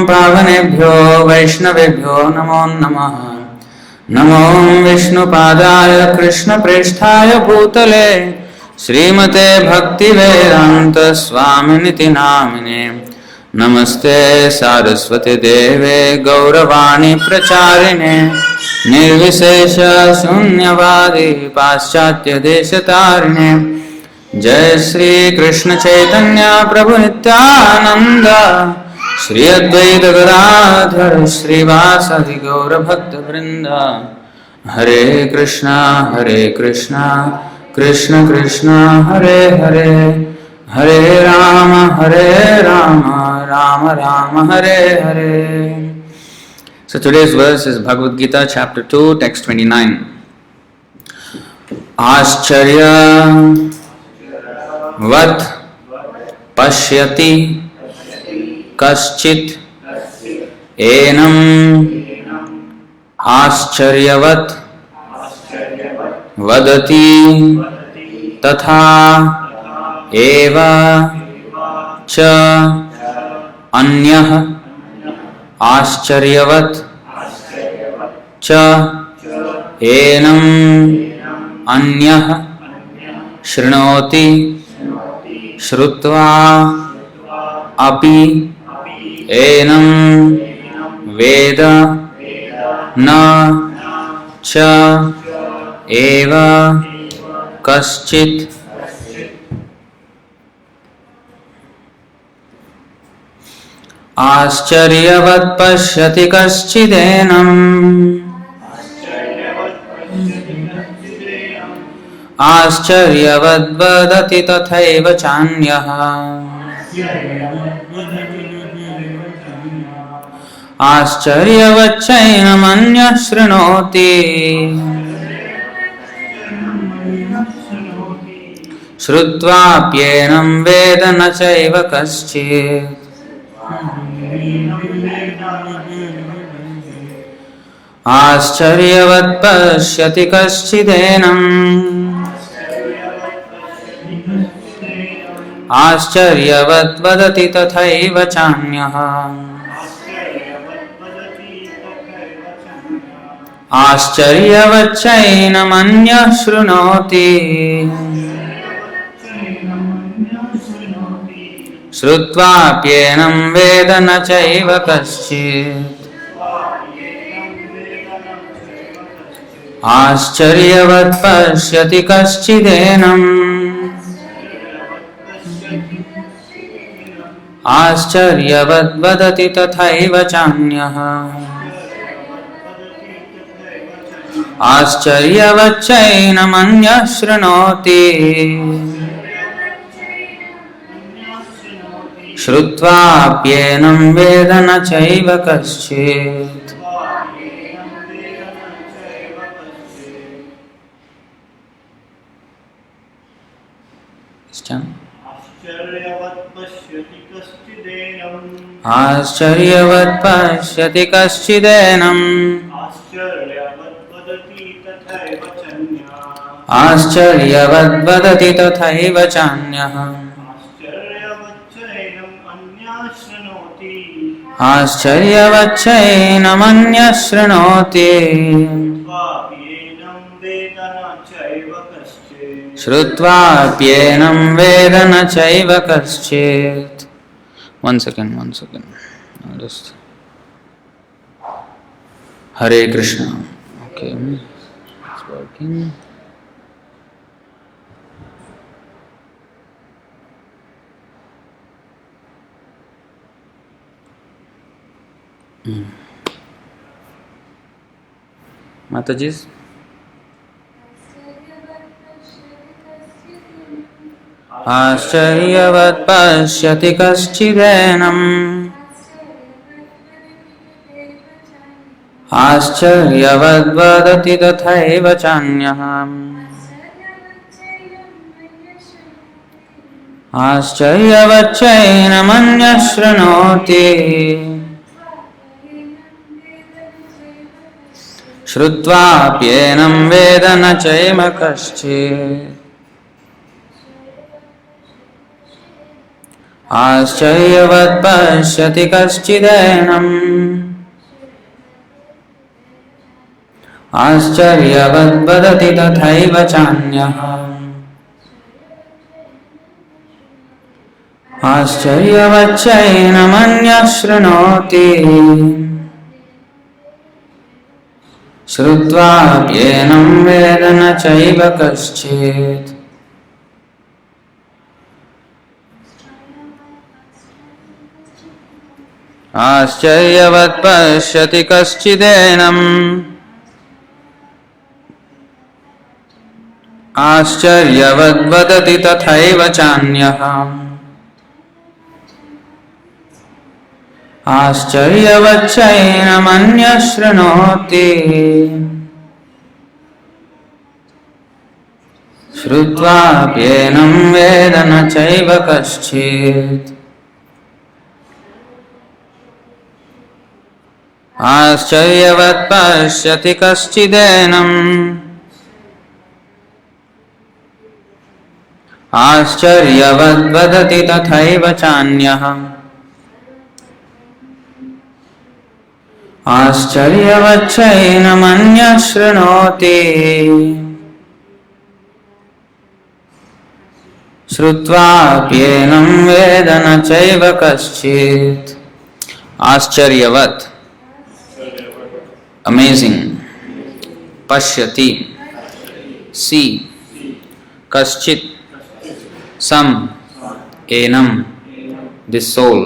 पावनेभ्यो वैष्णवेभ्यो नमो नमः। नमो विष्णुपादाय कृष्णप्रेष्ठाय भूतले श्रीमते भक्तिवेदांत स्वामिनिति नामिने। नमस्ते सारस्वती देवे गौरवाणी प्रचारिणे निर्विशेष शून्यवादी पाश्चात्य देशतारिणे। जय श्री कृष्ण चैतन्य प्रभु नित्यानंद श्री अद्वैत गदाधर श्रीवासादि गौर भक्त वृंद। हरे कृष्णा कृष्ण कृष्ण हरे हरे, हरे Ram Ram Ram Hare Hare. So today's verse is Bhagavad Gita chapter 2 text 29. Ascharya vat pashyati kaschit enam आश्चर्यवत् वदति तथा एव च अन्यः आश्चर्यवत् च एनम् अन्यः शृणोति श्रुत्वा अपि एनम् वेद न च एव कश्चित्। आश्चर्यवत् पश्यति कश्चिदेनम् आश्चर्यवद् वदति तथैव चान्यः आश्चर्यवच्चैनमन्यः शृणोति श्रुत्वाप्येनं वेद न चैव कश्चित्। आश्चर्यवत् पश्यति कश्चिदेनम् आश्चर्यवद् वदति तथैव चान्यः आश्चर्यवच्चैनमन्यः शृणोति श्रुत्वाप्येनं वेद न चैव कश्चित्। आश्चर्यवत् पश्यति कश्चिदेनम् आश्चर्यवद् वदति तथैव चान्यः आश्चर्यवच्चैनमन्यः शृणोति श्रुत्वाप्येनं वेद न चैव कश्चित्। आश्चर्यवत् पश्यति कश्चिदेनम् आश्चर्यवद् वदति तथैव चान्यः आश्चर्यवच्चैनमन्यः शृणोति श्रुत्वाप्येनं वेद न चैव कश्चित्। One second. Just Hare Krishna. Okay, it's working. Mataji. आश्चर्यवत् पश्यति कश्चिदेनम् आश्चर्यवद् वदति तथैव चान्यः आश्चर्यवच्चैनमन्यः शृणोति श्रुत्वाप्येनं वेद न चैव कश्चित्। आश्चर्यवत् पश्यति कश्चिदेनम् आश्चर्यवद् वदति तथैव चान्यः आश्चर्यवच्चैनमन्यः शृणोति श्रुत्वाप्येनं वेद न चैव कश्चित् आश्चर्यवत् पश्यति कश्चिदेनम् आश्चर्यवद् वदति तथैव चान्यः आश्चर्यवच्चैनमन्यः शृणोति श्रुत्वाप्येनं वेद न चैव कश्चित् आश्चर्यवत् पश्यति कश्चिदेनम् आश्चर्यवद् वदति तथैव चान्यः आश्चर्यवच्चैनमन्यः शृणोति श्रुत्वाप्येनं वेद न चैव कश्चित् आश्चर्यवत् amazing pashyati see kaschit some enam this soul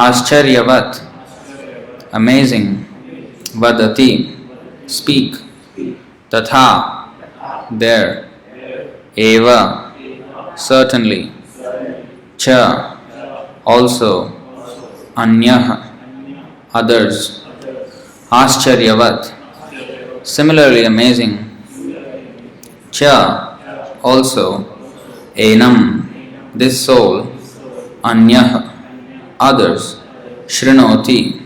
ascharyavat amazing vadati speak tatha there eva certainly cha also anyah others Ascharyavat, similarly amazing. Cha, also. Enam, this soul. Anyah, others. Shrinoti,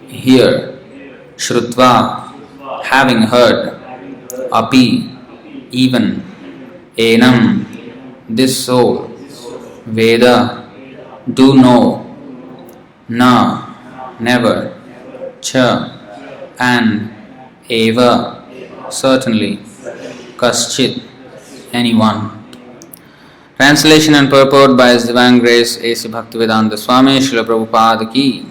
hear. Shrutva, having heard. Api, even. Enam, this soul. Veda, do know. Na, never. Cha, and eva, certainly, kaschit, anyone. Translation and purport by His Divine Grace A.C. Bhaktivedanta Swami Srila Prabhupada Ki.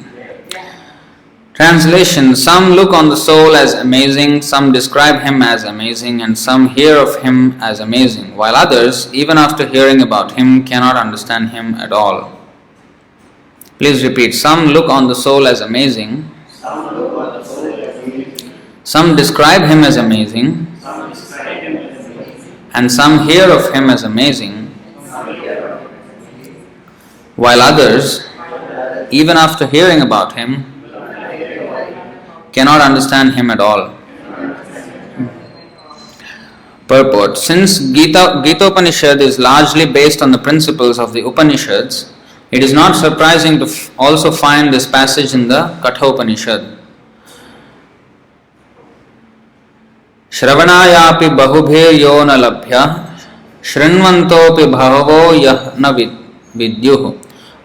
Translation: some look on the soul as amazing, some describe him as amazing, and some hear of him as amazing, while others, even after hearing about him, cannot understand him at all. Please repeat. Some look on the soul as amazing, some describe him as amazing, and some hear of him as amazing, while others, even after hearing about him, cannot understand him at all. Purport: since Gita Upanishad is largely based on the principles of the Upanishads, it is not surprising to also find this passage in the Katha Upanishad. Shravanayapi bahubhir yo na labhya shrinvantopi bhavo yah na vidyuh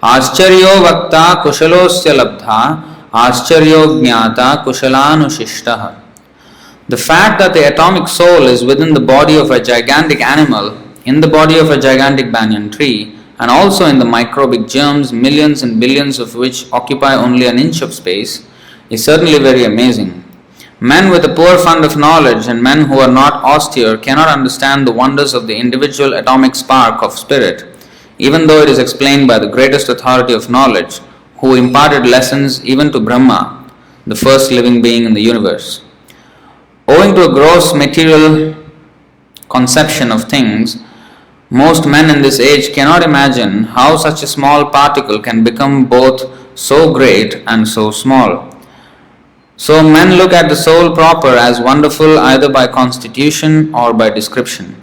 ascharyo vakta kushalosya labdha ascharyo jnata kushalanushishtaha. The fact that the atomic soul is within the body of a gigantic animal, in the body of a gigantic banyan tree, and also in the microbic germs, millions and billions of which occupy only an inch of space, is certainly very amazing. Men with a poor fund of knowledge and men who are not austere cannot understand the wonders of the individual atomic spark of spirit, even though it is explained by the greatest authority of knowledge, who imparted lessons even to Brahma, the first living being in the universe. Owing to a gross material conception of things, most men in this age cannot imagine how such a small particle can become both so great and so small. So men look at the soul proper as wonderful either by constitution or by description.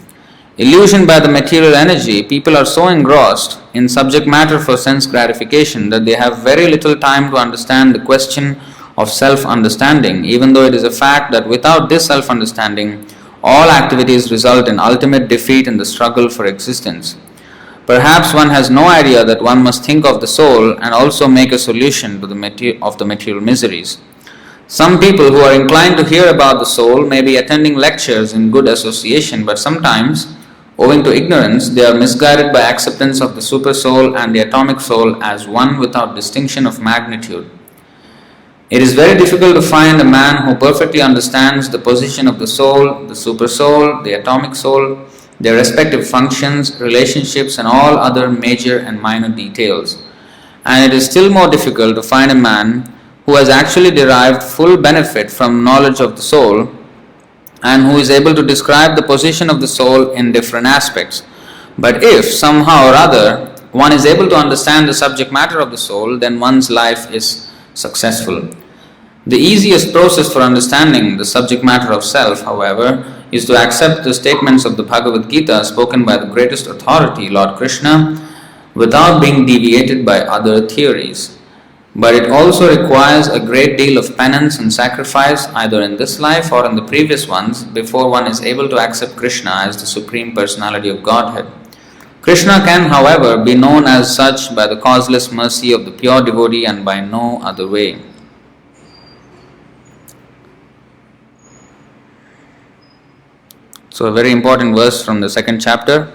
Illusioned by the material energy, people are so engrossed in subject matter for sense gratification that they have very little time to understand the question of self-understanding, even though it is a fact that without this self-understanding, all activities result in ultimate defeat in the struggle for existence. Perhaps one has no idea that one must think of the soul and also make a solution to the material miseries. Some people who are inclined to hear about the soul may be attending lectures in good association, but sometimes, owing to ignorance, they are misguided by acceptance of the super soul and the atomic soul as one without distinction of magnitude. It is very difficult to find a man who perfectly understands the position of the soul, the super soul, the atomic soul, their respective functions, relationships, and all other major and minor details. And it is still more difficult to find a man who has actually derived full benefit from knowledge of the soul and who is able to describe the position of the soul in different aspects. But if somehow or other one is able to understand the subject matter of the soul, then one's life is successful. The easiest process for understanding the subject matter of self, however, is to accept the statements of the Bhagavad Gita spoken by the greatest authority, Lord Krishna, without being deviated by other theories. But it also requires a great deal of penance and sacrifice, either in this life or in the previous ones, before one is able to accept Krishna as the Supreme Personality of Godhead. Krishna can, however, be known as such by the causeless mercy of the pure devotee and by no other way. So a very important verse from the second chapter.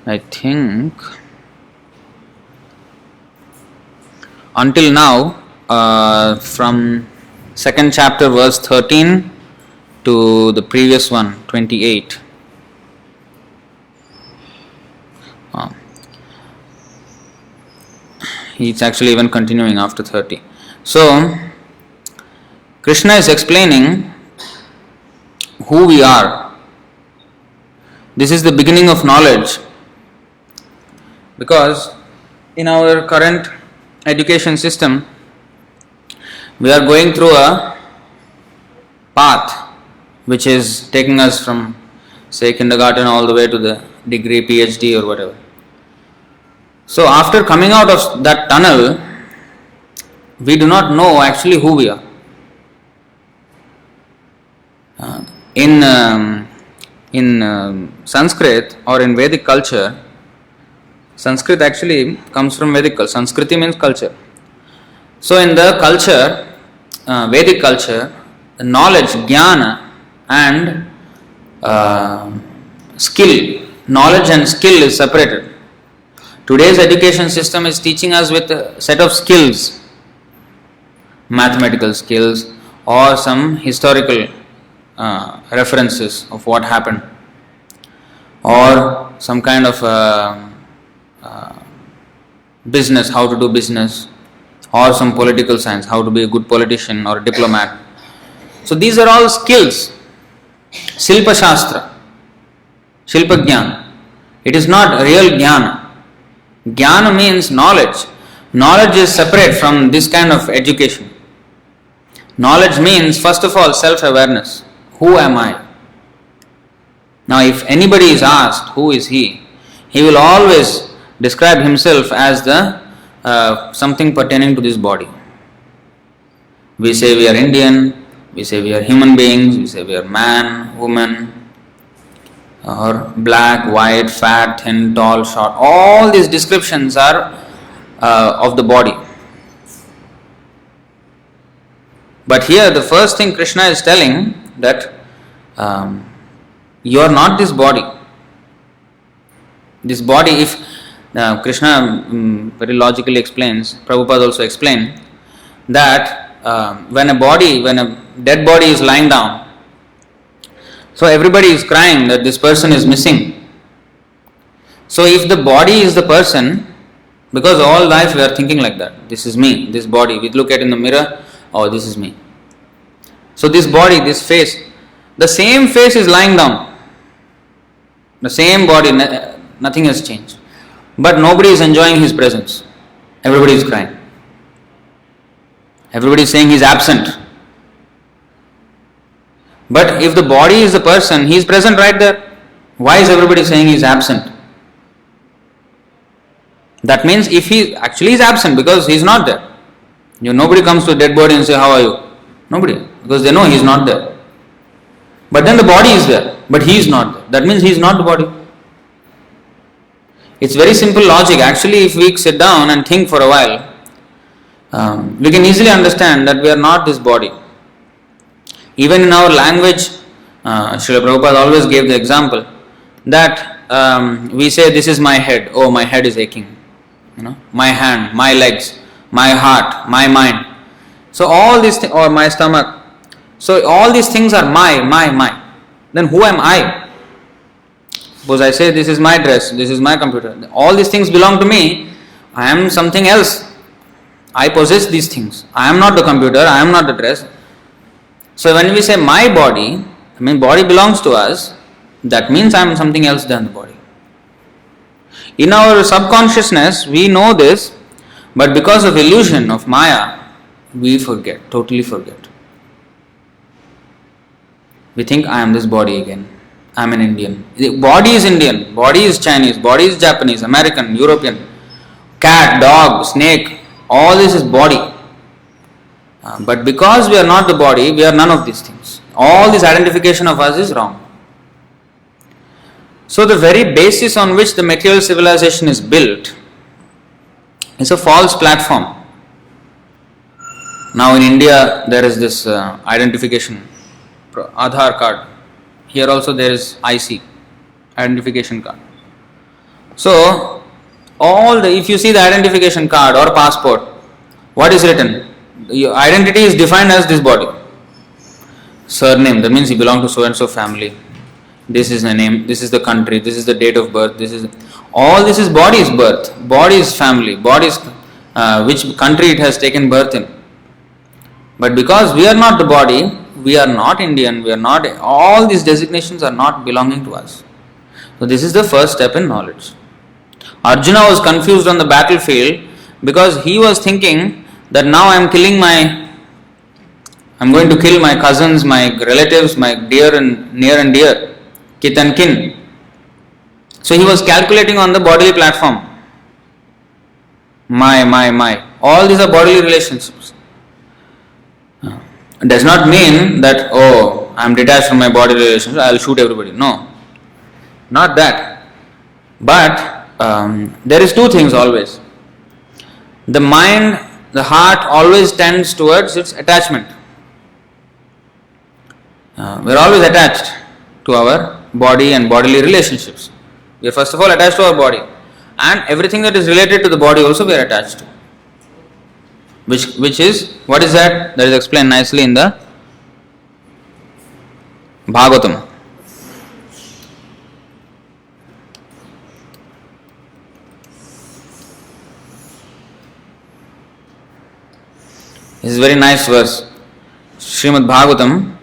I think until now, from second chapter verse 13 to the previous one, 28. It's actually even continuing after 30. So, Krishna is explaining who we are. This is the beginning of knowledge, because in our current education system we are going through a path which is taking us from, say, kindergarten all the way to the degree, PhD or whatever. So after coming out of that tunnel, we do not know actually who we are. In Sanskrit or in Vedic culture, Sanskrit actually comes from Vedic culture. Sanskriti means culture. So in the culture, Vedic culture, knowledge, jnana and skill, knowledge and skill is separated. Today's education system is teaching us with a set of skills, mathematical skills or some historical references of what happened, or some kind of business, how to do business, or some political science, how to be a good politician or a diplomat. So these are all skills. Silpa Shastra, Shilpa Jnana. It is not real Jnana. Jnana means knowledge. Knowledge is separate from this kind of education. Knowledge means, first of all, self-awareness. Who am I? Now, if anybody is asked, who is he will always describe himself as the something pertaining to this body. We say we are Indian, we say we are human beings, we say we are man, woman, or black, white, fat, thin, tall, short. All these descriptions are of the body. But here the first thing Krishna is telling that you are not this body. This body, if Krishna very logically explains, Prabhupada also explained that when a dead body is lying down, so everybody is crying that this person is missing. So if the body is the person, because all life we are thinking like that, this is me, this body, we look at in the mirror, oh, this is me. So this body, this face, the same face is lying down, the same body, nothing has changed. But nobody is enjoying his presence. Everybody is crying. Everybody is saying he is absent. But if the body is the person, he is present right there. Why is everybody saying he is absent? That means if he actually is absent, because he is not there. Nobody comes to a dead body and say, how are you? Nobody, because they know he is not there. But then the body is there, but he is not there. That means he is not the body. It's very simple logic. Actually, if we sit down and think for a while, we can easily understand that we are not this body. Even in our language, Srila Prabhupada always gave the example that we say, this is my head. Oh, my head is aching. My hand, my legs, my heart, my mind. So all these things, or my stomach. So all these things are my. Then who am I? Suppose I say, this is my dress, this is my computer. All these things belong to me. I am something else. I possess these things. I am not the computer, I am not the dress. So when we say my body, body belongs to us, that means I am something else than the body. In our subconsciousness, we know this, but because of illusion of Maya, we forget, totally forget. We think I am this body again. I am an Indian. The body is Indian, body is Chinese, body is Japanese, American, European, cat, dog, snake, all this is body. But because we are not the body, we are none of these things. All this identification of us is wrong. So the very basis on which the material civilization is built is a false platform. Now in India there is this identification, Aadhaar card. Here also there is IC, identification card. So if you see the identification card or passport, what is written? Your identity is defined as this body. Surname, that means you belong to so and so family. This is the name, this is the country, this is the date of birth, all this is body's birth, body's family, body's which country it has taken birth in. But because we are not the body, we are not Indian, we are not, all these designations are not belonging to us. So this is the first step in knowledge. Arjuna was confused on the battlefield because he was thinking that now I am going to kill my cousins, my relatives, my near and dear, kith and kin. So he was calculating on the bodily platform. My. All these are bodily relationships. It does not mean that, I am detached from my body relationship, I will shoot everybody. No, not that. But there is two things always. The mind, the heart always tends towards its attachment. We are always attached to our body and bodily relationships. We are first of all attached to our body, and everything that is related to the body also we are attached to. Which is, what is that? That is explained nicely in the Bhagavatam. This is a very nice verse. Srimad Bhagavatam.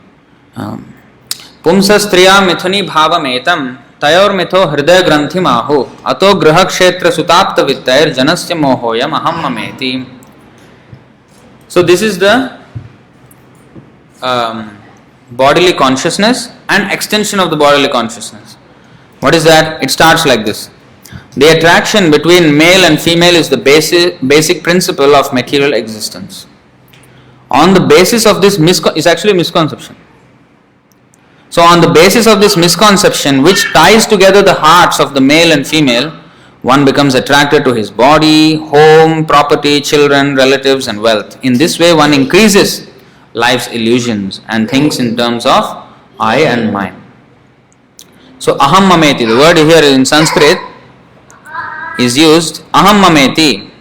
Pumsa striya mithuni bhavametam tayor mitho hridaya granthi maho ato graha kshetra sutapta vittair janasya mohoyam aham mameti. So this is the bodily consciousness and extension of the bodily consciousness. What is that? It starts like this. The attraction between male and female is the basic principle of material existence. On the basis of this is actually misconception. So on the basis of this misconception, which ties together the hearts of the male and female, one becomes attracted to his body, home, property, children, relatives and wealth. In this way one increases life's illusions and thinks in terms of I and mine. So aham mameti, the word here in Sanskrit is used, aham mameti,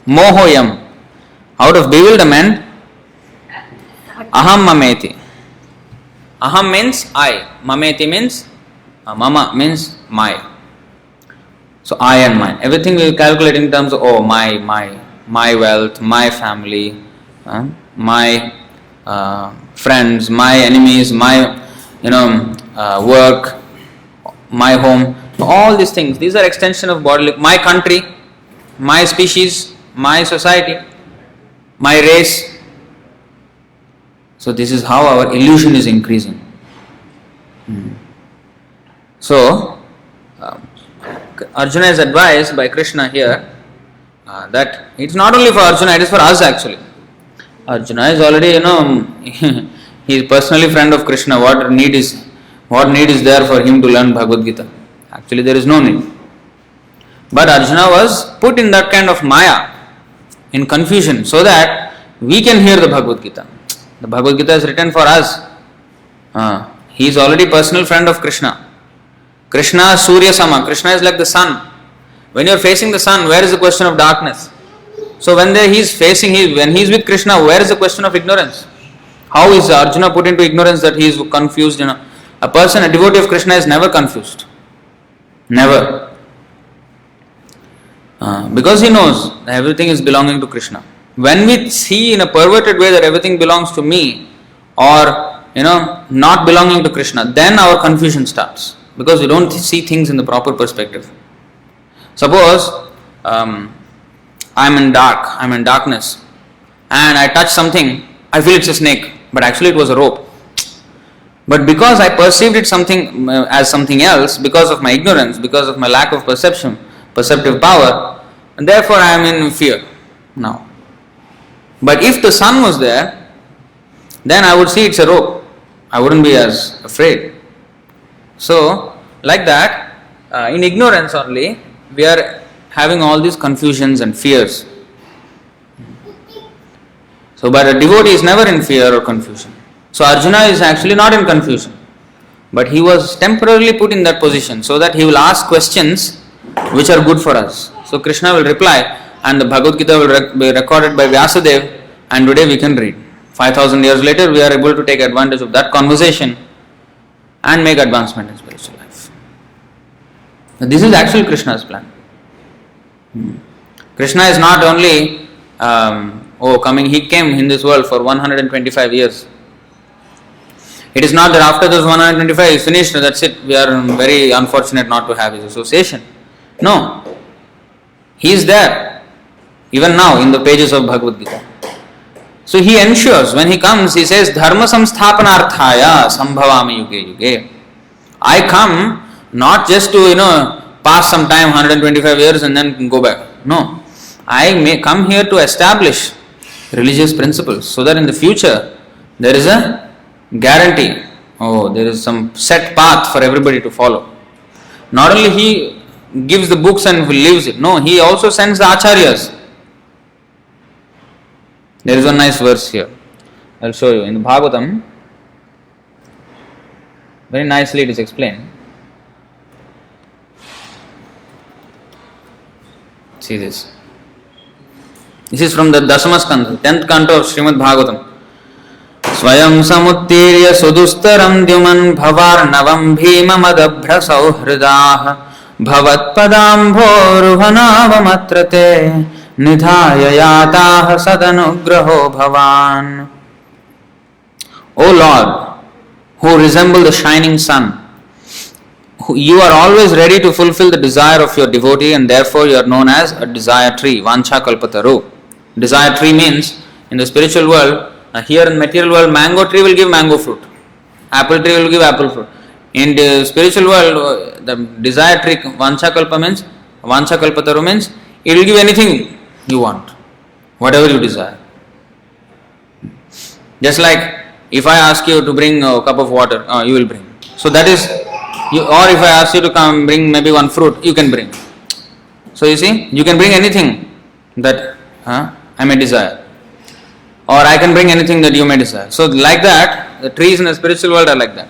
mohoyam, out of bewilderment, aham mameti. Aham means I, mameti means, mama means my. So I and mine. Everything we calculate in terms of my wealth, my family, my friends, my enemies, my work, my home. All these things. These are extension of bodily. My country, my species, my society, my race. So this is how our illusion is increasing. So Arjuna is advised by Krishna here that it's not only for Arjuna, it is for us actually. Arjuna is already, he is personally friend of Krishna. What need is there for him to learn Bhagavad Gita? Actually there is no need. But Arjuna was put in that kind of maya, in confusion, so that we can hear the Bhagavad Gita. The Bhagavad Gita is written for us. He is already personal friend of Krishna. Krishna Surya Sama. Krishna is like the sun. When you are facing the sun, where is the question of darkness? So when he is with Krishna, where is the question of ignorance? How is Arjuna put into ignorance that he is confused? A person, a devotee of Krishna is never confused. Never. Because he knows that everything is belonging to Krishna. When we see in a perverted way that everything belongs to me, or not belonging to Krishna, then our confusion starts. Because we don't see things in the proper perspective. Suppose I'm in darkness, and I touch something, I feel it's a snake, but actually it was a rope. But because I perceived it as something else, because of my ignorance, because of my lack of perceptive power, and therefore I am in fear now. But if the sun was there, then I would see it's a rope. I wouldn't be as afraid. So, like that, in ignorance only, we are having all these confusions and fears. So, but a devotee is never in fear or confusion. So, Arjuna is actually not in confusion, but he was temporarily put in that position so that he will ask questions which are good for us. So, Krishna will reply, and the Bhagavad Gita will be recorded by Vyasadeva, and today we can read. 5,000 years later, we are able to take advantage of that conversation and make advancement in spiritual life. This is actually Krishna's plan. Krishna is not only he came in this world for 125 years. It is not that after those 125 is finished, that's it, we are very unfortunate not to have his association. No. He is there, even now in the pages of Bhagavad Gita. So he ensures, when he comes, he says, Dharma samsthapanarthaya sambhavami yuge yuge. I come not just to, pass some time, 125 years and then go back. No. I may come here to establish religious principles so that in the future there is a guarantee. There is some set path for everybody to follow. Not only he gives the books and leaves it. No, he also sends the acharyas. There is one nice verse here. I will show you. In the Bhagavatam, very nicely it is explained. See this. This is from the Dasamaskandha, 10th canto of Srimad Bhagavatam. Swayam samuttirya sudustaram dyuman bhavarnavam bhimamadabbra sauhridah bhavat padambhoruhanavamatrate nidhaya yatah sadanugraho bhavan. O Lord, who resemble the shining sun, you are always ready to fulfill the desire of your devotee, and therefore you are known as a desire tree, vancha kalpataru. Desire tree means, in the spiritual world, here in material world, mango tree will give mango fruit, apple tree will give apple fruit. In the spiritual world, the desire tree, vancha kalpataru means, it will give anything you want, whatever you desire. Just like, if I ask you to bring a cup of water, you will bring. So that is, or if I ask you to come bring maybe one fruit, you can bring. So you see, you can bring anything that I may desire, or I can bring anything that you may desire. So like that, the trees in the spiritual world are like that.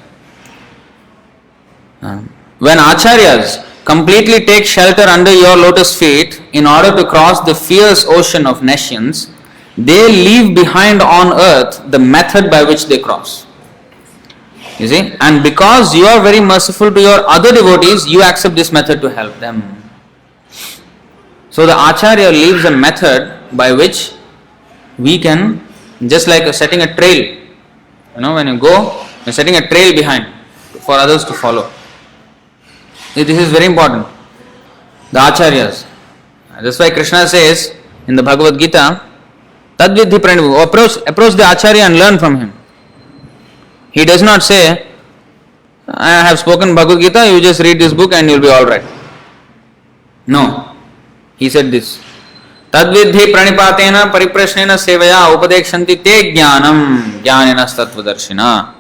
When acharyas completely take shelter under your lotus feet in order to cross the fierce ocean of nescience, they leave behind on earth the method by which they cross. You see, and because you are very merciful to your other devotees, you accept this method to help them. So the Acharya leaves a method by which we can, just like setting a trail. When you go, you're setting a trail behind for others to follow. This is very important. The Acharyas. That's why Krishna says in the Bhagavad Gita, Tattvavit approach the Acharya and learn from him. He does not say, I have spoken Bhagavad Gita, you just read this book and you will be alright. No. He said this. Tadvidhi pranipatena pariprashnena sevaya upadekshanti te jnanam jnanena tattvadarshina.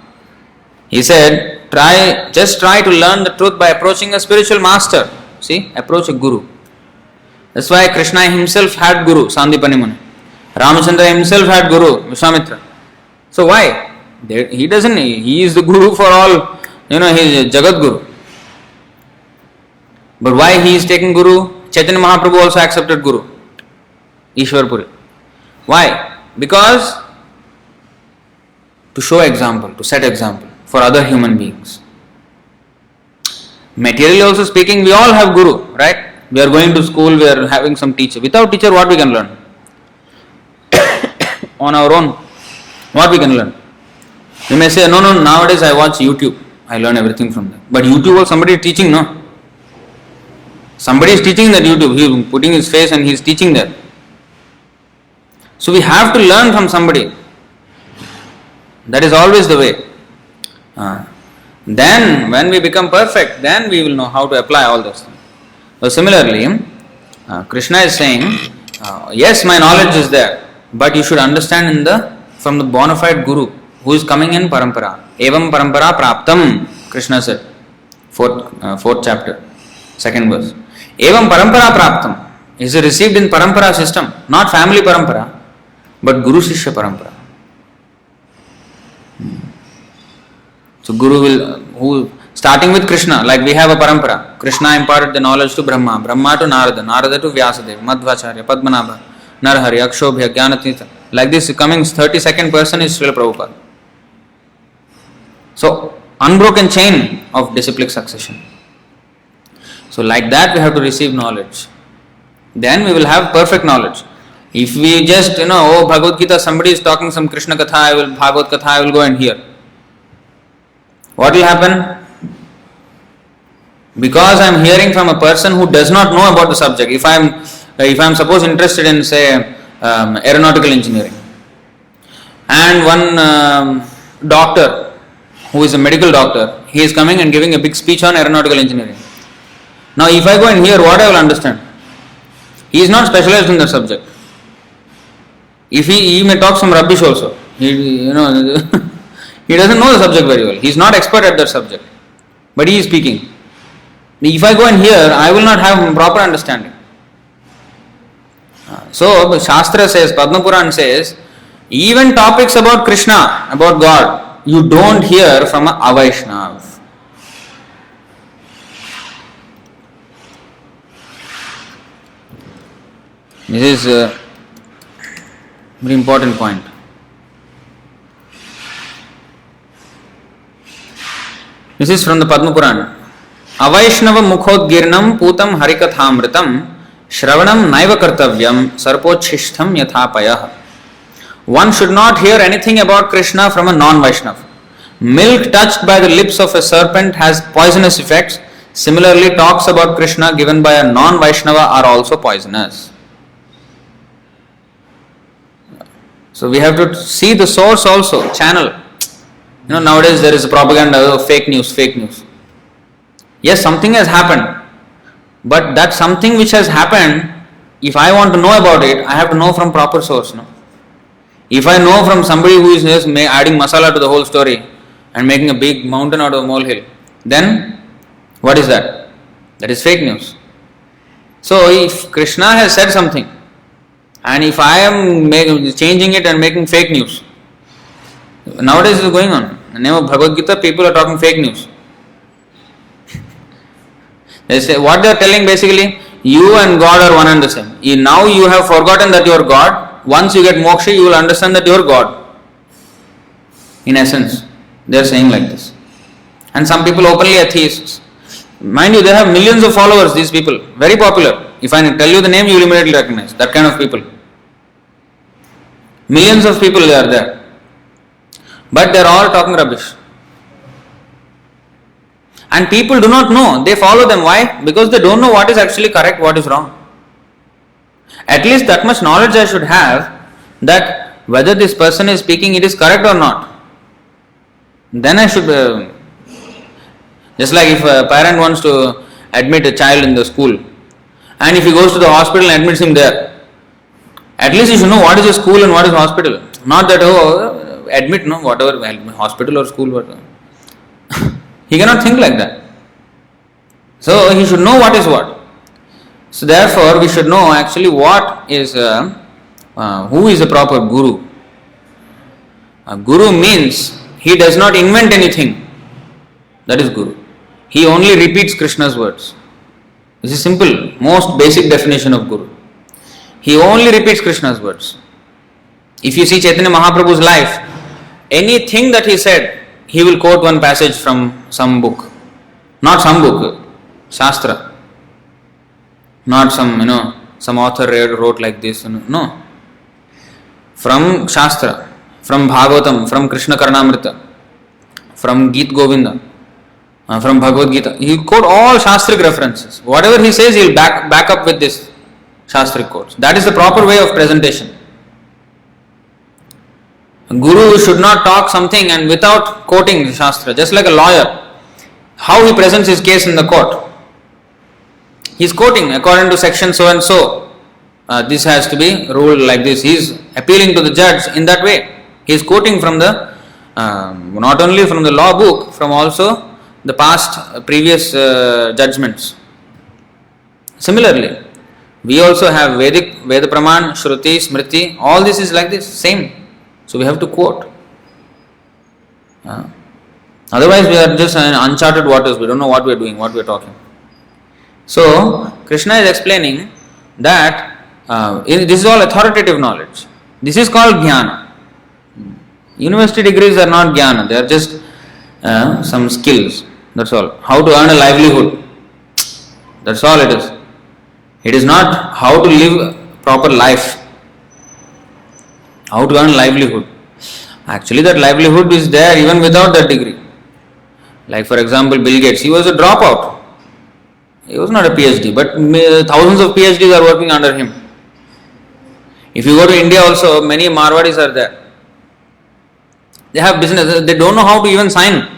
He said, just try to learn the truth by approaching a spiritual master. See, approach a guru. That's why Krishna himself had Guru, Sandipani Muni. Ramachandra himself had Guru, Vishwamitra. So why? He doesn't, he is the Guru for all, he is Jagat Guru. But why he is taking Guru? Chaitanya Mahaprabhu also accepted Guru, Ishwarpuri. Why? Because to show example, to set example for other human beings. Materially also speaking, we all have Guru, right? We are going to school, we are having some teacher. Without teacher, what we can learn? On our own, what we can learn? You may say, no, nowadays I watch YouTube. I learn everything from there. But YouTube was somebody teaching, no? Somebody is teaching that YouTube. He is putting his face and he is teaching that. So we have to learn from somebody. That is always the way. Then when we become perfect, then we will know how to apply all those things. So similarly, Krishna is saying, yes, my knowledge is there, but you should understand from the bona fide Guru who is coming in parampara. Evam parampara praptam, Krishna said, fourth chapter, second verse. Evam parampara praptam is received in parampara system, not family parampara, but Guru Shishya parampara. So Guru will, starting with Krishna, like we have a parampara. Krishna imparted the knowledge to Brahma, Brahma to Narada, Narada to Vyasadeva, Madhvacharya, Padmanabha, Narhari, Akshobhya, Jnanatita. Like this, coming 32nd person is Srila Prabhupada. So, unbroken chain of disciplic succession. So, like that, we have to receive knowledge. Then we will have perfect knowledge. If we just, Bhagavad Gita, somebody is talking some Krishna Katha, Bhagavad Katha, I will go and hear. What will happen? Because I am hearing from a person who does not know about the subject. If I am suppose interested in, say, aeronautical engineering, and one doctor who is a medical doctor, he is coming and giving a big speech on aeronautical engineering. Now, if I go and hear, what I will understand? He is not specialized in the subject. If he may talk some rubbish also. He doesn't know the subject very well. He is not expert at that subject, but he is speaking. If I go and hear, I will not have proper understanding. So, Shastra says, Padma Puran says, even topics about Krishna, about God, you don't hear from a Vaishnav. This is a very important point. This is from the Padma Puran. Avaishnava mukhodgirnam putam harikathamritam shravanam naiva kartavyam sarpochishtham yathapayah. One should not hear anything about Krishna from a non-Vaishnav. Milk touched by the lips of a serpent has poisonous effects. Similarly, talks about Krishna given by a non-Vaishnava are also poisonous. So we have to see the source also, channel. Nowadays there is a propaganda of fake news. Yes, something has happened, but that something which has happened, if I want to know about it, I have to know from proper source. No? If I know from somebody who is just adding masala to the whole story and making a big mountain out of a molehill, then what is that? That is fake news. So if Krishna has said something, and if I am changing it and making fake news, nowadays it is going on. In the name of Bhagavad Gita, people are talking fake news. They say, what they are telling basically, you and God are one and the same. Now you have forgotten that you are God. Once you get moksha, you will understand that you are God. In essence, they are saying like this. And some people openly atheists. Mind you, they have millions of followers, these people. Very popular. If I tell you the name, you will immediately recognize. That kind of people. Millions of people they are there. But they are all talking rubbish. And people do not know. They follow them. Why? Because they don't know what is actually correct, what is wrong. At least that much knowledge I should have, that whether this person is speaking it is correct or not. Then I should... just like if a parent wants to admit a child in the school, and if he goes to the hospital and admits him there, at least you should know what is a school and what is a hospital. Not that, admit, whatever, hospital or school, whatever. He cannot think like that. So he should know what is what. So therefore, we should know actually what is, who is a proper guru. A guru means he does not invent anything. That is guru. He only repeats Krishna's words. This is simple, most basic definition of guru. He only repeats Krishna's words. If you see Chaitanya Mahaprabhu's life, anything that he said, he will quote one passage from some book. Not some book, Shastra. Not some author wrote like this. No. From Shastra, from Bhagavatam, from Krishna Karnamrita, from Geet Govinda, from Bhagavad Gita. He will quote all Shastric references. Whatever he says, he will back up with this Shastric quotes. That is the proper way of presentation. A guru should not talk something and without quoting Shastra, just like a lawyer. How he presents his case in the court. He is quoting according to section so and so. This has to be ruled like this. He is appealing to the judge in that way. He is quoting from the, not only from the law book, from also the past previous judgments. Similarly, we also have Veda Praman, Shruti, Smriti, all this is like this, same. So we have to quote. Otherwise we are just in uncharted waters, we don't know what we are doing, what we are talking. So Krishna is explaining that this is all authoritative knowledge. This is called jnana. University degrees are not jnana, they are just some skills. That's all. How to earn a livelihood. That's all it is. It is not how to live proper life. How to earn livelihood. Actually, that livelihood is there even without that degree. Like for example, Bill Gates, he was a dropout. He was not a PhD, but thousands of PhDs are working under him. If you go to India also, many Marwadis are there. They have business, they don't know how to even sign.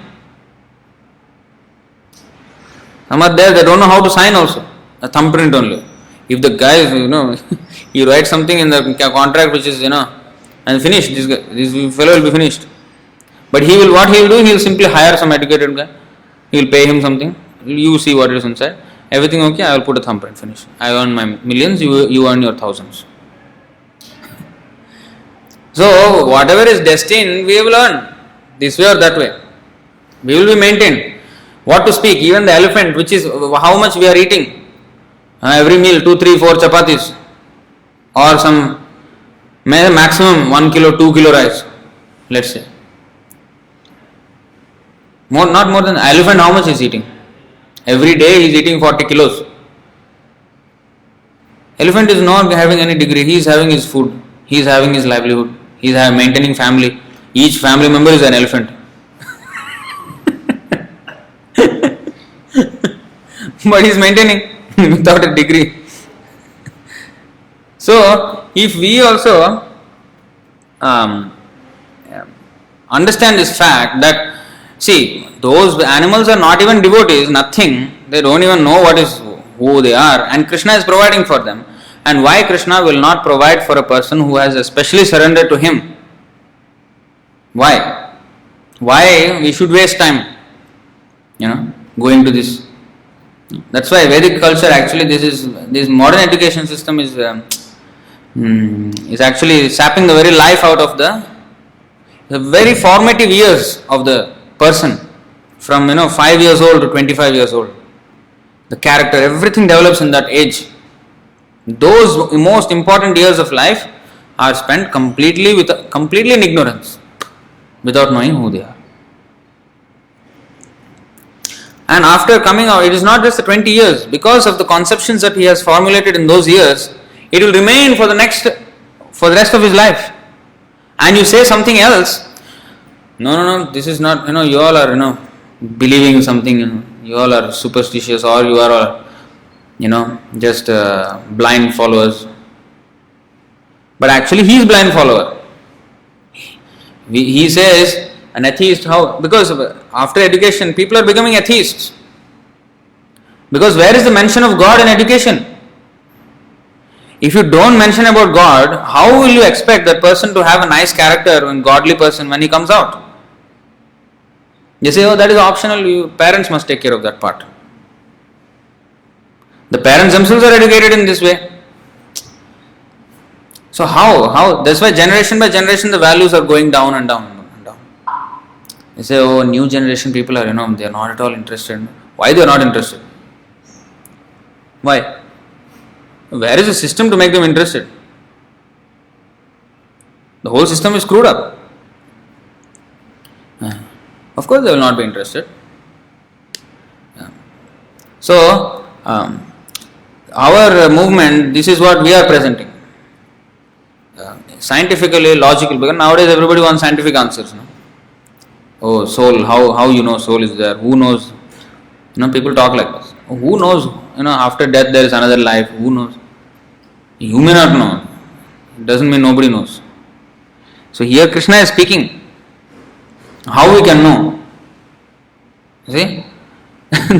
Some are there, they don't know how to sign also. A thumbprint only. If the guy, he writes something in the contract which is, and finish, this fellow will be finished. But what he will do, he will simply hire some educated guy. He will pay him something. You see what is inside. Everything okay, I will put a thumbprint, finish. I earn my millions, you earn your thousands. So, whatever is destined, we will earn. This way or that way. We will be maintained. What to speak, even the elephant, which is how much we are eating. Every meal, 2, 3, 4 chapatis. Or some maximum 1 kilo, 2 kilo rice. Let's say. Not more than elephant, how much is eating? Every day he is eating 40 kilos. Elephant is not having any degree. He is having his food. He is having his livelihood. He is maintaining family. Each family member is an elephant. But he is maintaining without a degree. So, if we also understand this fact that, see, those animals are not even devotees, nothing. They don't even know who they are, and Krishna is providing for them. And why Krishna will not provide for a person who has especially surrendered to him? Why? Why we should waste time, going to this? That's why Vedic culture actually, this modern education system is actually sapping the very life out of the very formative years of the person, from 5 years old to 25 years old. The character, everything develops in that age. Those most important years of life are spent completely in ignorance, without knowing who they are. And after coming out, it is not just the 20 years. Because of the conceptions that he has formulated in those years, it will remain for the rest of his life. And you say something else, no, this is not, you all are, believing something, you all are superstitious, or you are all, just blind followers. But actually he is blind follower. He says, an atheist, how? Because after education, people are becoming atheists. Because where is the mention of God in education? If you don't mention about God, how will you expect that person to have a nice character, and godly person, when he comes out? You say, that is optional, parents must take care of that part. The parents themselves are educated in this way. So how? That's why generation by generation the values are going down and down and down. They say, oh, new generation people are, they are not at all interested. Why they are not interested? Why? Where is the system to make them interested? The whole system is screwed up. Of course they will not be interested. So, our movement, this is what we are presenting. Scientifically, logical, because nowadays everybody wants scientific answers. No? Oh, soul, how you know soul is there? Who knows? People talk like this. Who knows? After death there is another life. Who knows? You may not know. It doesn't mean nobody knows. So here Krishna is speaking. How we can know? See?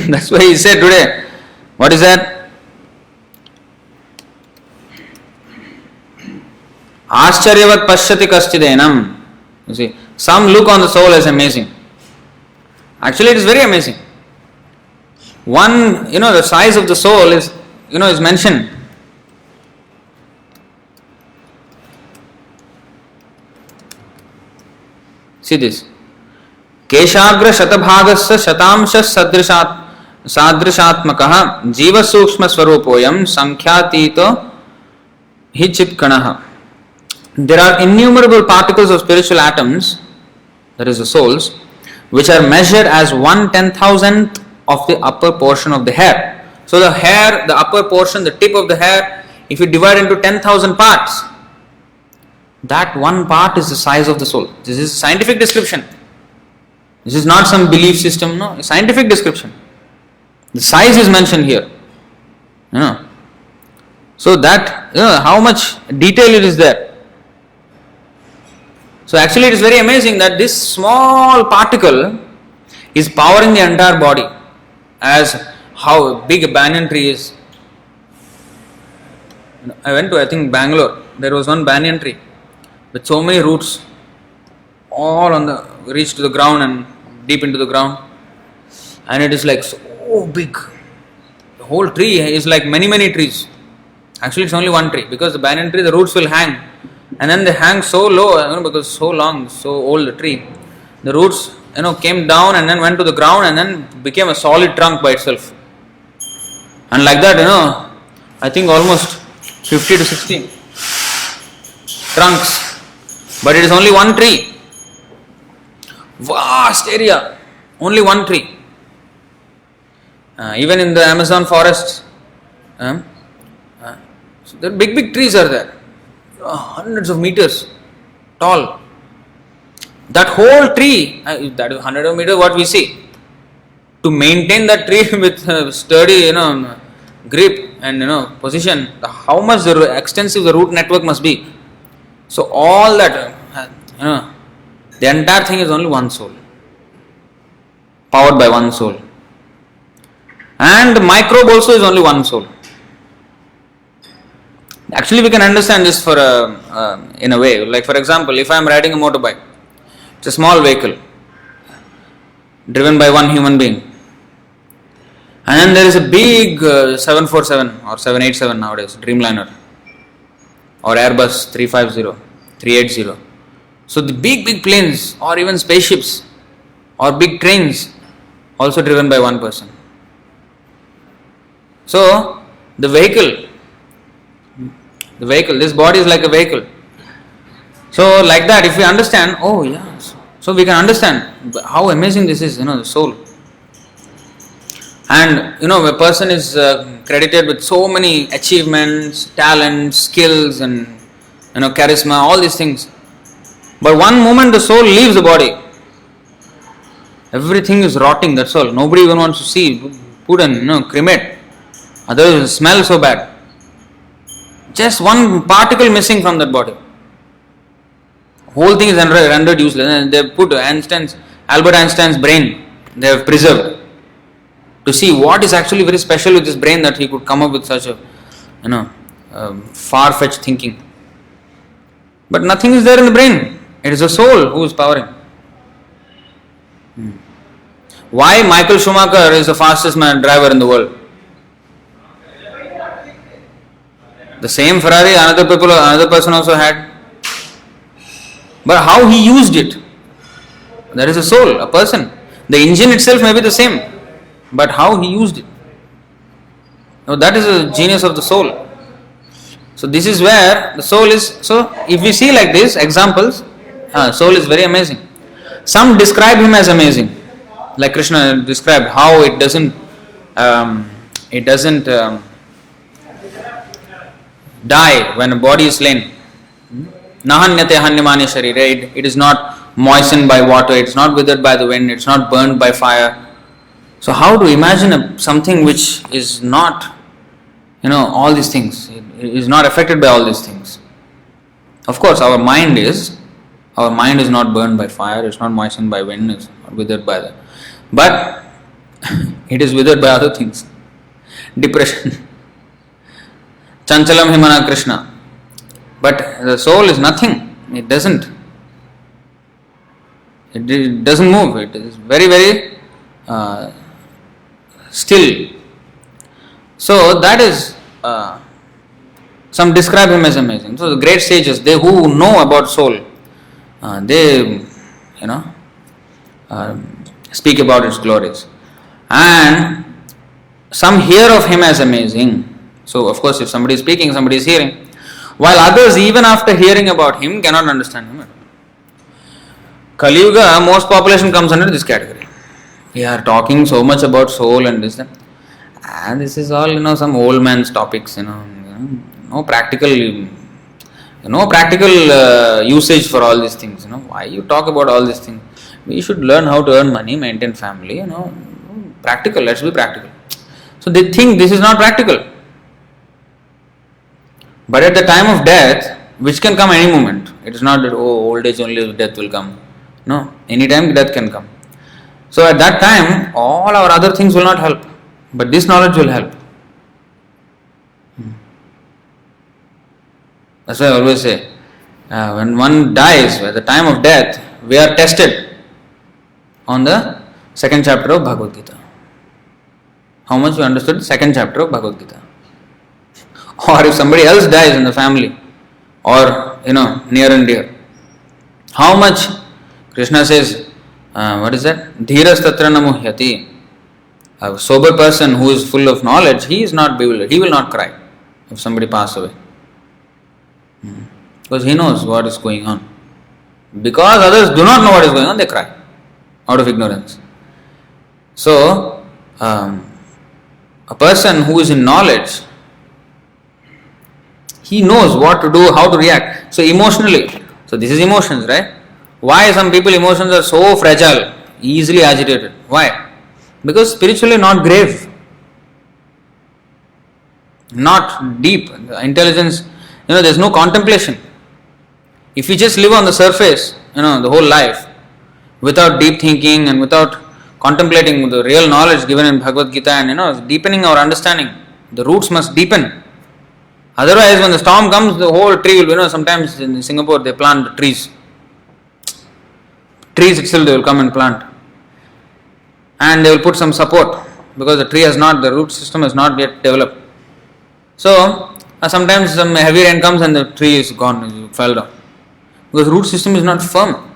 That's why he said today. What is that? Ascharyavat pashyati kaschideenam. You see, some look on the soul as amazing. Actually, it is very amazing. One, the size of the soul is mentioned. See this. Keshagra shatabhagasya shatamsha sadrishatmakaha jiva sukshma swarupoyam sankhyatīto hi chitkanaha. There are innumerable particles of spiritual atoms, that is the souls, which are measured as 1/10,000th of the upper portion of the hair. So the hair, the upper portion, the tip of the hair, if you divide into 10,000 parts, that one part is the size of the soul. This is a scientific description. This is not some belief system, no, a scientific description. The size is mentioned here. So that, how much detail it is there. So actually it is very amazing that this small particle is powering the entire body, as how big a banyan tree is. I went to, I think, Bangalore. There was one banyan tree with so many roots, all reach to the ground and deep into the ground, and it is like so big. The whole tree is like many trees. Actually, it's only one tree, because the banyan tree, the roots will hang, and then they hang so low, because so long, so old the tree. The roots, came down and then went to the ground and then became a solid trunk by itself. And like that, I think almost 50 to 60 trunks. But it is only one tree. Vast area, only one tree. Even in the Amazon forests, so there are big trees are there, hundreds of meters tall. That whole tree, that is 100 of meters what we see. To maintain that tree with sturdy, grip and position, how much extensive the root network must be. So all that, the entire thing is only one soul, powered by one soul. And the microbe also is only one soul. Actually, we can understand this for in a way. Like for example, if I am riding a motorbike, it's a small vehicle driven by one human being, and then there is a big 747 or 787 nowadays, Dreamliner, or Airbus 350, 380. So the big planes, or even spaceships, or big trains, also driven by one person. So the vehicle, this body is like a vehicle. So like that, if we understand, so we can understand how amazing this is, the soul. And a person is credited with so many achievements, talents, skills, and charisma, all these things. But one moment the soul leaves the body, everything is rotting. That's all. Nobody even wants to see, put and cremate. Otherwise, it will smell so bad. Just one particle missing from that body, whole thing is rendered useless. And they put Albert Einstein's brain, they have preserved, to see what is actually very special with this brain that he could come up with such a far-fetched thinking. But nothing is there in the brain. It is the soul who is powering. Why Michael Schumacher is the fastest driver in the world? The same Ferrari another person also had. But how he used it, that is a soul, a person. The engine itself may be the same, but how he used it. Now that is the genius of the soul. So this is where the soul is. So if we see like this examples, soul is very amazing. Some describe him as amazing, like Krishna described how it doesn't die when a body is slain. Nahanyate hanyamani sharire. It is not moistened by water. It is not withered by the wind. It is not burned by fire. So how to imagine something which is not, all these things. It is not affected by all these things. Of course, our mind is not burned by fire. It's not moistened by wind. It's not withered by the. But it is withered by other things. Depression. Chanchalam himana Krishna. But the soul is nothing. It doesn't move. It is very, very still. So that is, some describe him as amazing. So the great sages, they who know about soul, they, speak about its glories. And some hear of him as amazing. So of course if somebody is speaking, somebody is hearing. While others, even after hearing about him, cannot understand him. Kali Yuga, most population comes under this category. We are talking so much about soul and this. And this is all, some old man's topics, no practical usage for all these things. Why you talk about all these things? We should learn how to earn money, maintain family, practical, let's be practical. So they think this is not practical. But at the time of death, which can come any moment, it is not that, old age only death will come. No, any time death can come. So at that time, all our other things will not help. But this knowledge will help. That's why I always say, when one dies, at the time of death, we are tested on the second chapter of Bhagavad Gita. How much you understood the second chapter of Bhagavad Gita. Or if somebody else dies in the family, or near and dear, how much Krishna says, what is that? Dhiras tatra namuhyati. A sober person who is full of knowledge, he is not bewildered. He will not cry if somebody passes away. Because he knows what is going on. Because others do not know what is going on, they cry out of ignorance. So, a person who is in knowledge, he knows what to do, how to react. So emotionally, so this is emotions, right? Why some people emotions are so fragile, easily agitated? Why? Because spiritually not grave, not deep. Intelligence, there is no contemplation. If we just live on the surface, the whole life, without deep thinking and without contemplating the real knowledge given in Bhagavad Gita and deepening our understanding, the roots must deepen. Otherwise, when the storm comes, the whole tree will, sometimes in Singapore they plant trees. Trees itself they will come and plant. And they will put some support because the root system has not yet developed. So, sometimes some heavy rain comes and the tree is gone, it fell down. Because root system is not firm.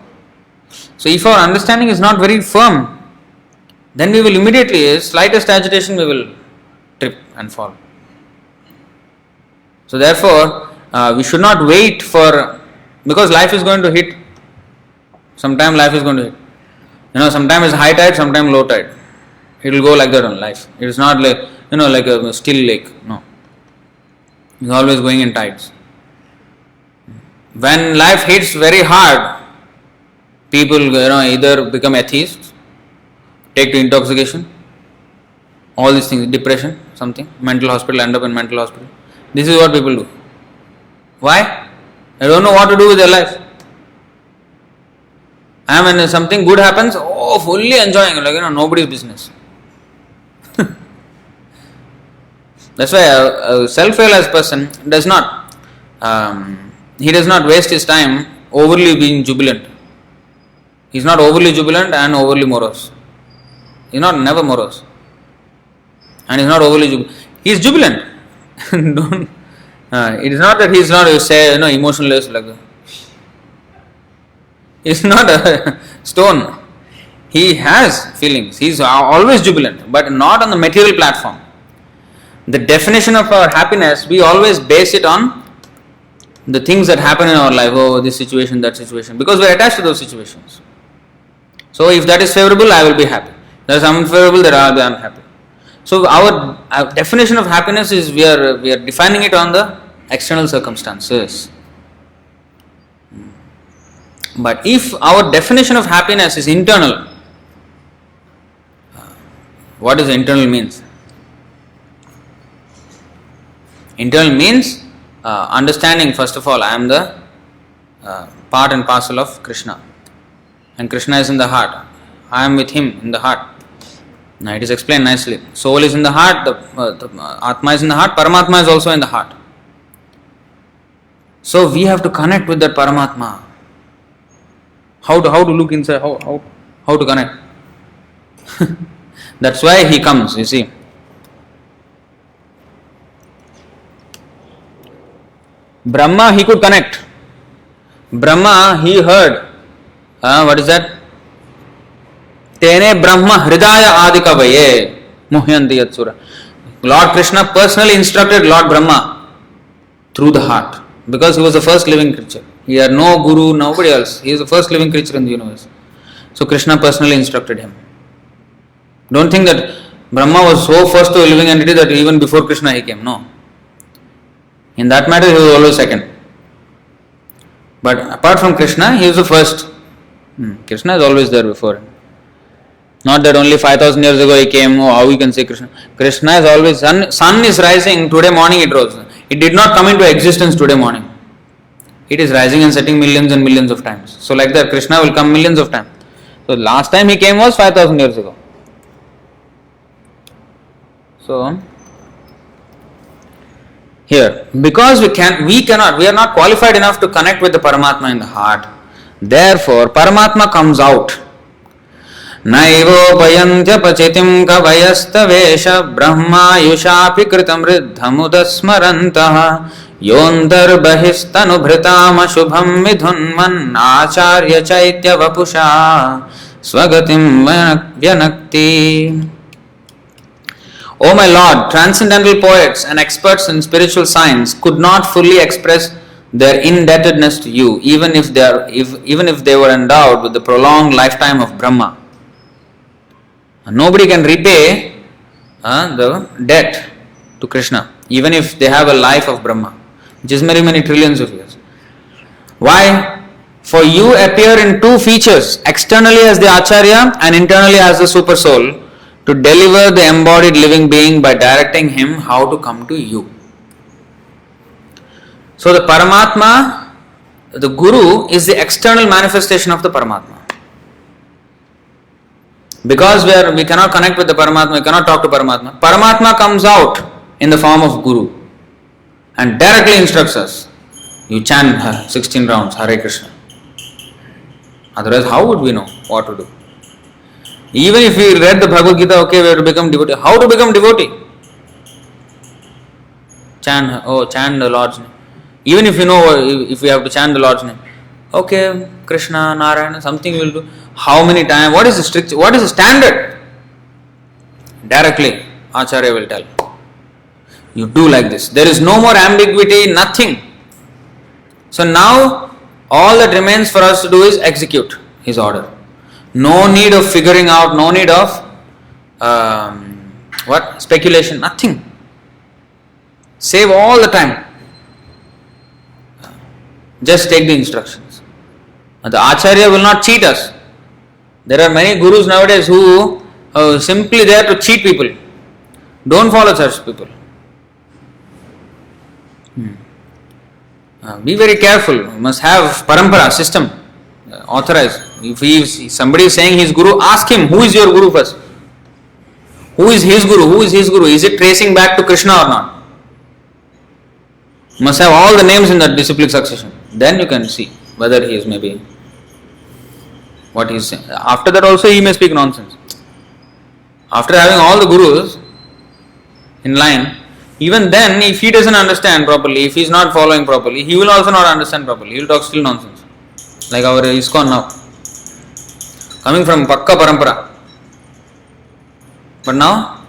So, if our understanding is not very firm, then we will immediately, slightest agitation, we will trip and fall. So therefore, we should not wait because life is going to hit. Sometime life is going to hit. Sometime is high tide, sometime low tide. It will go like that on life. It is not like, like a still lake. No. It is always going in tides. When life hits very hard, people, either become atheists, take to intoxication, all these things, depression, something, mental hospital, end up in mental hospital. This is what people do. Why? They don't know what to do with their life. And when something good happens, fully enjoying, nobody's business. That's why a self-realized person does not waste his time overly being jubilant. He's not overly jubilant and overly morose. He's not never morose. And he's not overly jubilant. He's jubilant. It is not that he is not, say, emotionless like that. He is not a stone. He has feelings. He is always jubilant, but not on the material platform. The definition of our happiness, we always base it on the things that happen in our life. Oh, this situation, that situation. Because we are attached to those situations. So if that is favorable, I will be happy. If that is unfavorable, then I will be unhappy. So our definition of happiness is we are defining it on the external circumstances. But if our definition of happiness is internal, what does internal means? Internal means understanding, first of all, I am the part and parcel of Krishna. And Krishna is in the heart. I am with him in the heart. Now it is explained nicely. Soul is in the heart, the Atma is in the heart, Paramatma is also in the heart. So we have to connect with that Paramatma. How to look inside, how to connect. That's why he comes, you see. Brahma, he could connect. Brahma, he heard. What is that? Tene Brahma Hridaya Adikavaye Muhyanti Yatsura. Lord Krishna personally instructed Lord Brahma through the heart, because he was the first living creature. He had no guru, nobody else. He is the first living creature in the universe. So Krishna personally instructed him. Don't think that Brahma was so first to a living entity that even before Krishna he came. No. In that matter, he was always second. But apart from Krishna, he is the first. Krishna is always there before him. Not that only 5,000 years ago he came, how we can say Krishna. Krishna is always, sun is rising, today morning it rose. It did not come into existence today morning. It is rising and setting millions and millions of times. So like that, Krishna will come millions of times. So last time he came was 5,000 years ago. So here, because we are not qualified enough to connect with the Paramatma in the heart. Therefore, Paramatma comes out. Naivo payantya pachitim kavayasthavesha brahma yushapi kritam riddhamudasmarantaha yondar bahistanu bhritam ashubham midhunman acharya chaitya vapusha swagatim vyanakti. O my Lord, transcendental poets and experts in spiritual science could not fully express their indebtedness to you, even if they were endowed with the prolonged lifetime of Brahma. Nobody can repay the debt to Krishna, even if they have a life of Brahma, which is many, many trillions of years. Why? For you appear in two features, externally as the Acharya and internally as the Super Soul, to deliver the embodied living being by directing him how to come to you. So the Paramatma, the Guru, is the external manifestation of the Paramatma. Because we cannot connect with the Paramatma, we cannot talk to Paramatma. Paramatma comes out in the form of Guru and directly instructs us. You chant 16 rounds, Hare Krishna. Otherwise, how would we know what to do? Even if we read the Bhagavad Gita, okay, we have to become devotee. How to become devotee? Chant the Lord's name. Even if you know, if we have to chant the Lord's name. Okay, Krishna, Narayana, something we will do. How many times? What is the standard? Directly, Acharya will tell. You do like this. There is no more ambiguity, nothing. So now, all that remains for us to do is execute his order. No need of figuring out, no need of speculation, nothing. Save all the time. Just take the instructions. The Acharya will not cheat us. There are many gurus nowadays who are simply there to cheat people. Don't follow such people. Be very careful. You must have parampara, system, authorized. If somebody is saying his guru, ask him, who is your guru first? Who is his guru? Who is his guru? Is it tracing back to Krishna or not? You must have all the names in that disciplic succession. Then you can see whether he is maybe what he is saying. After that also he may speak nonsense. After having all the gurus in line, Even then, if he doesn't understand properly, if he is not following properly, he will also not understand properly. He will talk still nonsense. Like our ISKCON now. Coming from Pakka Parampara. But now,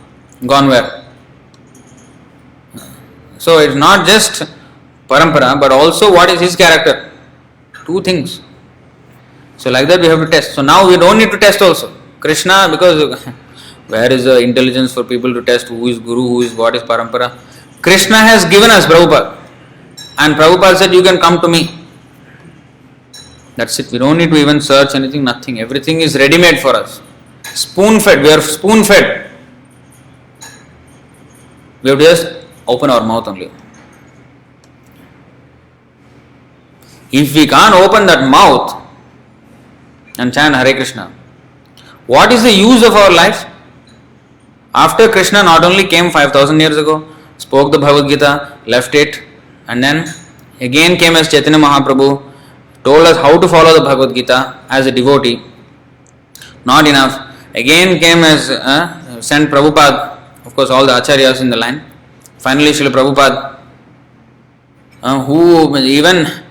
gone where? So it's not just Parampara, but also what is his character. Two things. So like that we have to test. So now we don't need to test also. Krishna, because where is the intelligence for people to test who is Guru, who is what is Parampara? Krishna has given us Prabhupada. And Prabhupada said, you can come to me. That's it. We don't need to even search anything, nothing. Everything is ready-made for us. Spoon-fed. We are spoon-fed. We have to just open our mouth only. If we can't open that mouth and chant Hare Krishna, what is the use of our life? After Krishna not only came 5,000 years ago, spoke the Bhagavad Gita, left it, and then again came as Chaitanya Mahaprabhu, told us how to follow the Bhagavad Gita as a devotee. Not enough. Again came as sent Prabhupada, of course all the acharyas in the line. Finally Srila Prabhupada, who even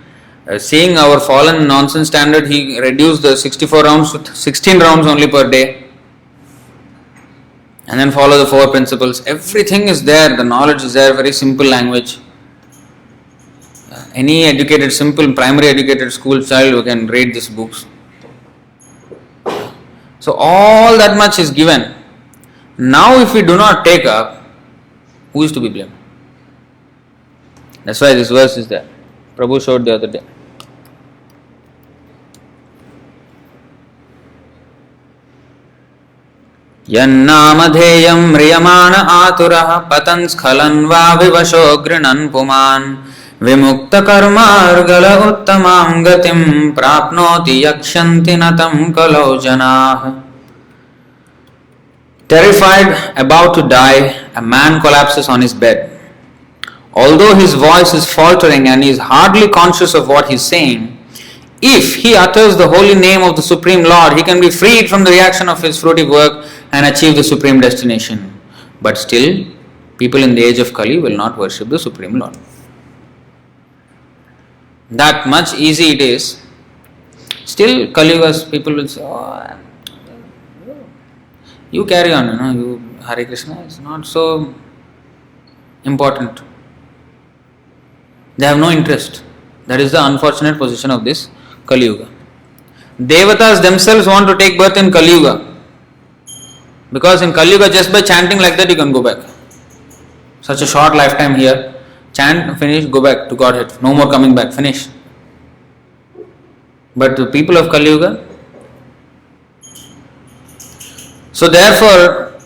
seeing our fallen nonsense standard, he reduced the 64 rounds to 16 rounds only per day. And then follow the 4 principles. Everything is there, the knowledge is there, very simple language. Any educated, simple, primary educated school child who can read these books. So all that much is given. Now if we do not take up, who is to be blamed? That's why this verse is there. Prabhu showed the other day. यन्नामधेयं म्रियमाण आतुरः पतन् स्खलन् वा विवशो गृणन् पुमान् विमुक्तकर्मार्गल उत्तमां गतिं प्राप्नोति यक्षन्ति न तं कलौ जनाः. Terrified, about to die, a man collapses on his bed. Although his voice is faltering and he is hardly conscious of what he is saying, if he utters the holy name of the Supreme Lord, he can be freed from the reaction of his fruitive work and achieve the supreme destination. But still, people in the age of Kali will not worship the Supreme Lord. That much easy it is. Still, Kali Yuga's people will say, oh, you carry on, you Hare Krishna is not so important. They have no interest. That is the unfortunate position of this Kali Yuga. Devatas themselves want to take birth in Kali Yuga. Because in Kali Yuga, just by chanting like that, you can go back. Such a short lifetime here. Chant, finish, go back to Godhead. No more coming back, finish. But the people of Kali Yuga. So therefore,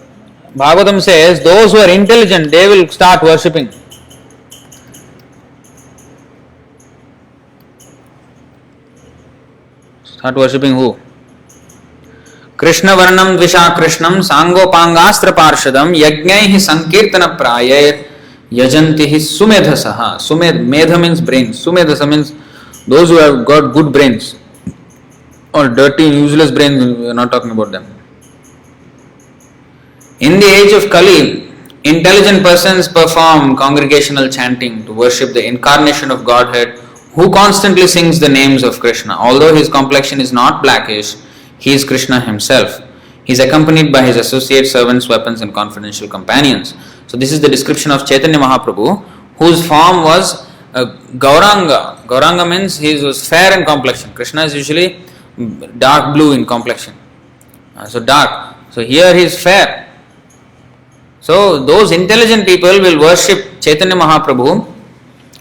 Bhagavatam says, those who are intelligent, they will start worshipping. Start worshipping who? Krishna Varnam Dvisha Krishnam Sangopangastra Parshadam Yajnaihi Sankirtana Prayer Yajantihi Sumedhasaha. Medha means brains. Sumedhasa means those who have got good brains. Or dirty, useless brains, we are not talking about them. In the age of Kali, intelligent persons perform congregational chanting to worship the incarnation of Godhead, who constantly sings the names of Krishna. Although his complexion is not blackish, he is Krishna himself. He is accompanied by his associates, servants, weapons and confidential companions. So this is the description of Chaitanya Mahaprabhu, whose form was Gauranga. Gauranga means he was fair in complexion. Krishna is usually dark blue in complexion. So dark. So here he is fair. So those intelligent people will worship Chaitanya Mahaprabhu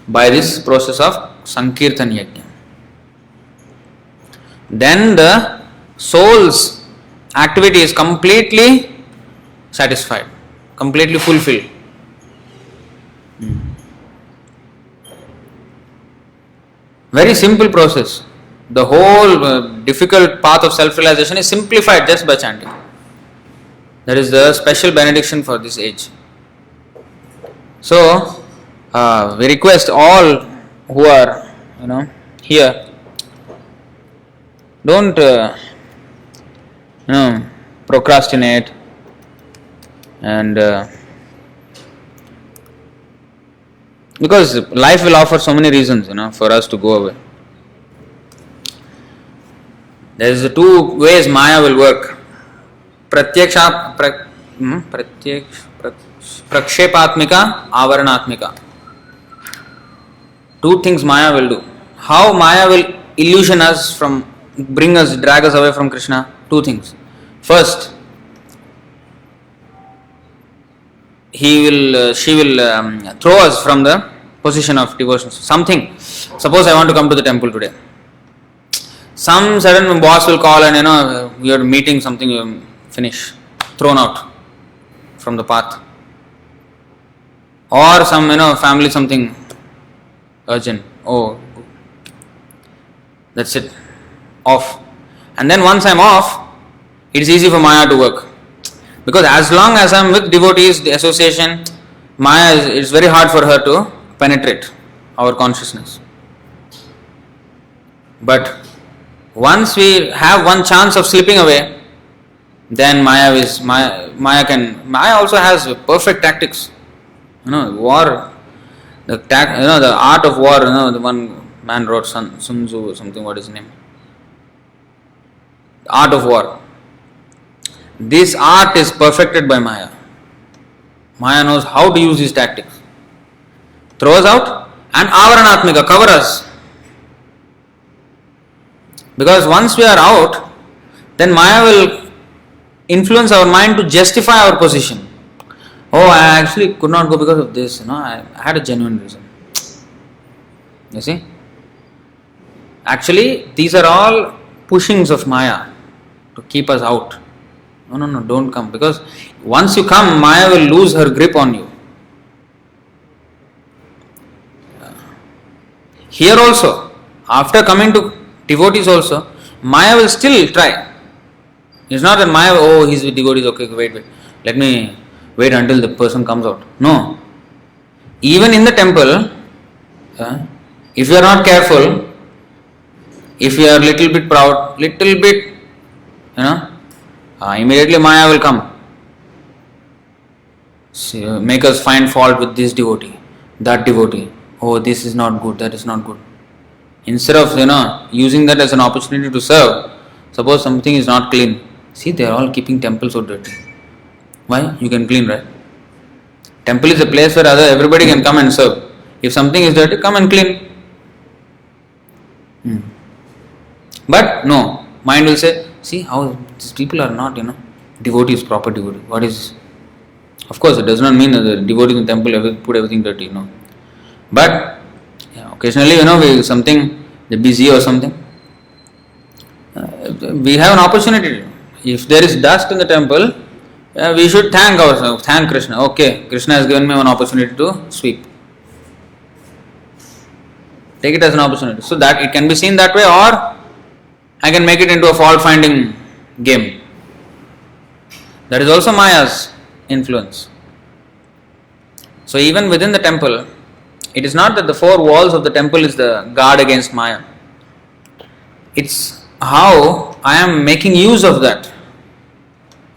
by this process of Sankirtan Yajna. Then the soul's activity is completely satisfied, completely fulfilled. Very simple process. The whole difficult path of self-realization is simplified just by chanting. That is the special benediction for this age. So, we request all who are, here, don't, procrastinate and Because life will offer so many reasons, for us to go away. There is the two ways Maya will work. Prakshepatmika, Avaranatmika. Two things Maya will do. How Maya will illusion us drag us away from Krishna? Two things. First, she will throw us from the position of devotion. Something. Suppose I want to come to the temple today. Some sudden boss will call and you are meeting something, you finish, thrown out from the path. Or some family something urgent. Oh, that's it. Off. And then once I'm off, it is easy for Maya to work. Because as long as I'm with devotees, the association, Maya, it's very hard for her to penetrate our consciousness. But once we have one chance of slipping away, then Maya also has perfect tactics. War, the art of war. The one man wrote, Sun Tzu or something. What is his name? The art of war. This art is perfected by Maya. Maya knows how to use these tactics. Throw us out and Avaranatmika, cover us. Because once we are out, then Maya will influence our mind to justify our position. Oh, I actually could not go because of this. I had a genuine reason. You see? Actually, these are all pushings of Maya to keep us out. No, don't come. Because once you come, Maya will lose her grip on you. Here also, after coming to devotees also, Maya will still try. It's not that Maya, he's with devotees, okay, wait. Let me wait until the person comes out. No. Even in the temple, if you are not careful, if you are little bit proud, immediately Maya will come. Make us find fault with this devotee, that devotee. Oh, this is not good, that is not good. Instead of, using that as an opportunity to serve, suppose something is not clean. See, they are all keeping temple so dirty. Why? You can clean, right? Temple is a place where everybody can come and serve. If something is dirty, come and clean. But no, mind will say, see how these people are not, devotees, proper devotees. What is? Of course, it does not mean that the devotees in the temple put everything dirty, no. But occasionally, they're busy or something. We have an opportunity. If there is dust in the temple, we should thank Krishna. Okay, Krishna has given me an opportunity to sweep. Take it as an opportunity. So that it can be seen that way, or I can make it into a fault finding game. That is also Maya's influence. So even within the temple, it is not that the four walls of the temple is the guard against Maya. It's how I am making use of that,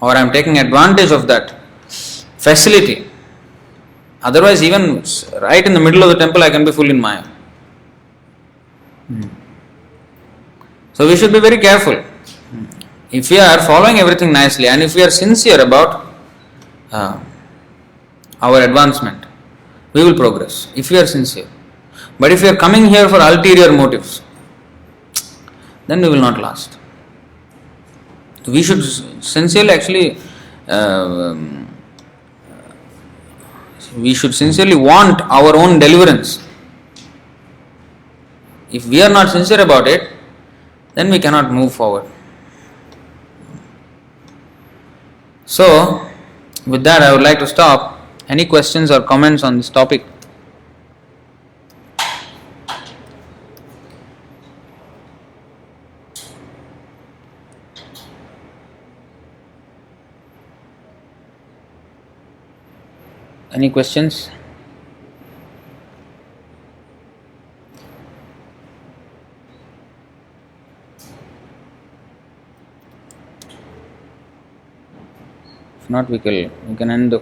or I am taking advantage of that facility. Otherwise, even right in the middle of the temple, I can be full in Maya. So we should be very careful. If we are following everything nicely and if we are sincere about our advancement, we will progress. If we are sincere. But if we are coming here for ulterior motives, then we will not last. We should sincerely want our own deliverance. If we are not sincere about it, then we cannot move forward. So, with that, I would like to stop. Any questions or comments on this topic? Any questions? If not, we can end the